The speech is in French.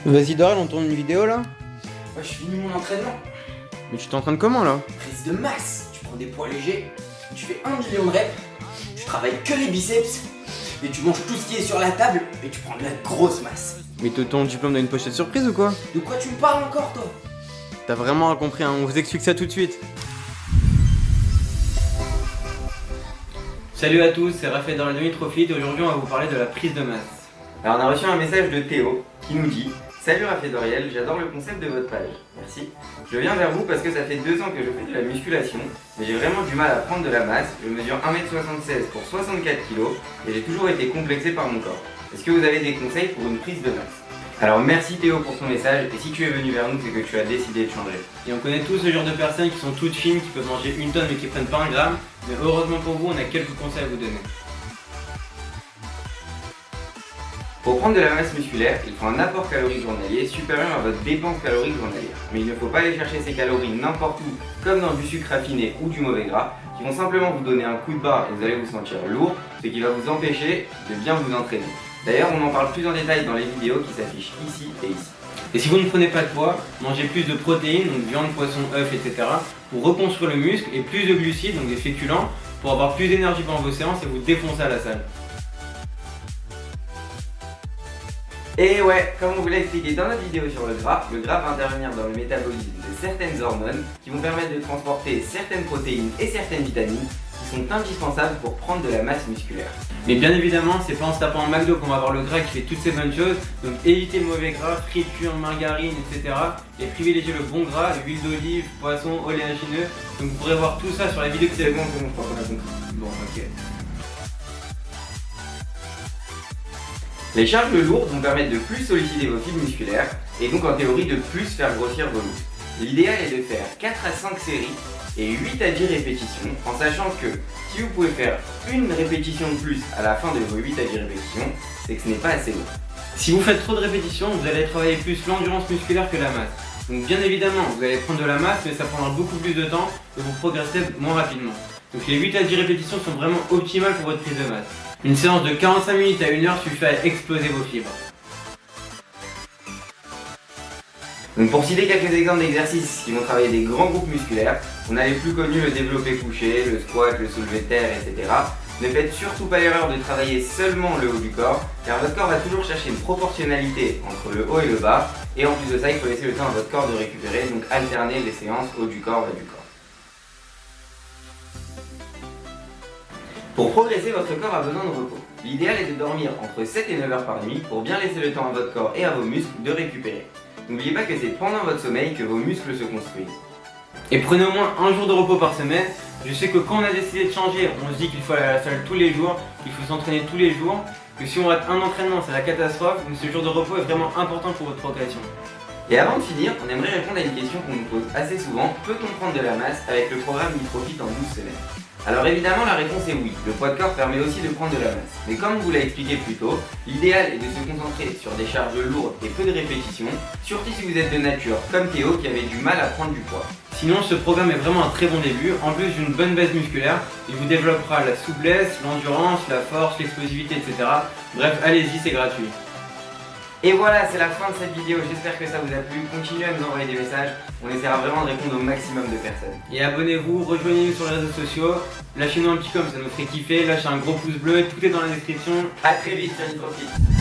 Vas-y Daryl, on tourne une vidéo là. Moi je finis mon entraînement. Mais tu t'entraînes comment là? Prise de masse. Tu prends des poids légers, tu fais 1 million de reps, tu travailles que les biceps et tu manges tout ce qui est sur la table et tu prends de la grosse masse. Mais ton diplôme dans une pochette surprise ou quoi? De quoi tu me parles encore toi? T'as vraiment rien compris, hein. On vous explique ça tout de suite. Salut à tous, c'est Raphaël dans le Demi-Trophy et aujourd'hui on va vous parler de la prise de masse. Alors on a reçu un message de Théo qui nous dit: Salut Raphaël Doriel, j'adore le concept de votre page, merci. Je viens vers vous parce que ça fait 2 ans que je fais de la musculation, mais j'ai vraiment du mal à prendre de la masse. Je mesure 1m76 pour 64 kg et j'ai toujours été complexé par mon corps. Est-ce que vous avez des conseils pour une prise de masse? Alors merci Théo pour ton message, et si tu es venu vers nous, c'est que tu as décidé de changer. Et on connaît tous ce genre de personnes qui sont toutes fines, qui peuvent manger une tonne mais qui prennent pas un gramme, mais heureusement pour vous, on a quelques conseils à vous donner. Pour prendre de la masse musculaire, il faut un apport calorique journalier supérieur à votre dépense calorique journalière. Mais il ne faut pas aller chercher ces calories n'importe où, comme dans du sucre raffiné ou du mauvais gras, qui vont simplement vous donner un coup de barre et vous allez vous sentir lourd, ce qui va vous empêcher de bien vous entraîner. D'ailleurs, on en parle plus en détail dans les vidéos qui s'affichent ici et ici. Et si vous ne prenez pas de poids, mangez plus de protéines, donc viande, poisson, œufs, etc. pour reconstruire le muscle, et plus de glucides, donc des féculents, pour avoir plus d'énergie pendant vos séances et vous défoncer à la salle. Et ouais, comme on vous l'a expliqué dans notre vidéo sur le gras va intervenir dans le métabolisme de certaines hormones qui vont permettre de transporter certaines protéines et certaines vitamines qui sont indispensables pour prendre de la masse musculaire. Mais bien évidemment, c'est pas en se tapant un McDo qu'on va avoir le gras qui fait toutes ces bonnes choses, donc évitez le mauvais gras, friture, margarine, etc. et privilégiez le bon gras, huile d'olive, poisson, oléagineux. Donc vous pourrez voir tout ça sur la vidéo qui C'est bon, je crois qu'on a compris. Bon, ok. Les charges lourdes vont permettre de plus solliciter vos fibres musculaires et donc en théorie de plus faire grossir vos muscles. L'idéal est de faire 4 à 5 séries et 8 à 10 répétitions, en sachant que si vous pouvez faire une répétition de plus à la fin de vos 8 à 10 répétitions, c'est que ce n'est pas assez long. Si vous faites trop de répétitions, vous allez travailler plus l'endurance musculaire que la masse. Donc bien évidemment, vous allez prendre de la masse, mais ça prendra beaucoup plus de temps et vous progresserez moins rapidement. Donc les 8 à 10 répétitions sont vraiment optimales pour votre prise de masse. Une séance de 45 minutes à 1 heure suffit à exploser vos fibres. Donc pour citer quelques exemples d'exercices qui vont travailler des grands groupes musculaires, on a les plus connus: le développé couché, le squat, le soulevé de terre, etc. Ne faites surtout pas l'erreur de travailler seulement le haut du corps, car votre corps va toujours chercher une proportionnalité entre le haut et le bas, et en plus de ça, il faut laisser le temps à votre corps de récupérer, donc alterner les séances haut du corps, bas du corps. Pour progresser, votre corps a besoin de repos. L'idéal est de dormir entre 7 et 9 heures par nuit pour bien laisser le temps à votre corps et à vos muscles de récupérer. N'oubliez pas que c'est pendant votre sommeil que vos muscles se construisent. Et prenez au moins un jour de repos par semaine. Je sais que quand on a décidé de changer, on se dit qu'il faut aller à la salle tous les jours, qu'il faut s'entraîner tous les jours, que si on rate un entraînement, c'est la catastrophe, mais ce jour de repos est vraiment important pour votre progression. Et avant de finir, on aimerait répondre à une question qu'on nous pose assez souvent: peut-on prendre de la masse avec le programme Demi-Trophy en 12 semaines? Alors évidemment la réponse est oui, le poids de corps permet aussi de prendre de la masse. Mais comme vous l'a expliqué plus tôt, l'idéal est de se concentrer sur des charges lourdes et peu de répétitions, surtout si vous êtes de nature, comme Théo qui avait du mal à prendre du poids. Sinon, ce programme est vraiment un très bon début. En plus d'une bonne base musculaire, il vous développera la souplesse, l'endurance, la force, l'explosivité, etc. Bref, allez-y, c'est gratuit. Et voilà, c'est la fin de cette vidéo, j'espère que ça vous a plu. Continuez à nous envoyer des messages, on essaiera vraiment de répondre au maximum de personnes. Et abonnez-vous, rejoignez-nous sur les réseaux sociaux, lâchez-nous un petit com, ça nous ferait kiffer, lâchez un gros pouce bleu, tout est dans la description. A très vite sur Demi-Trophy.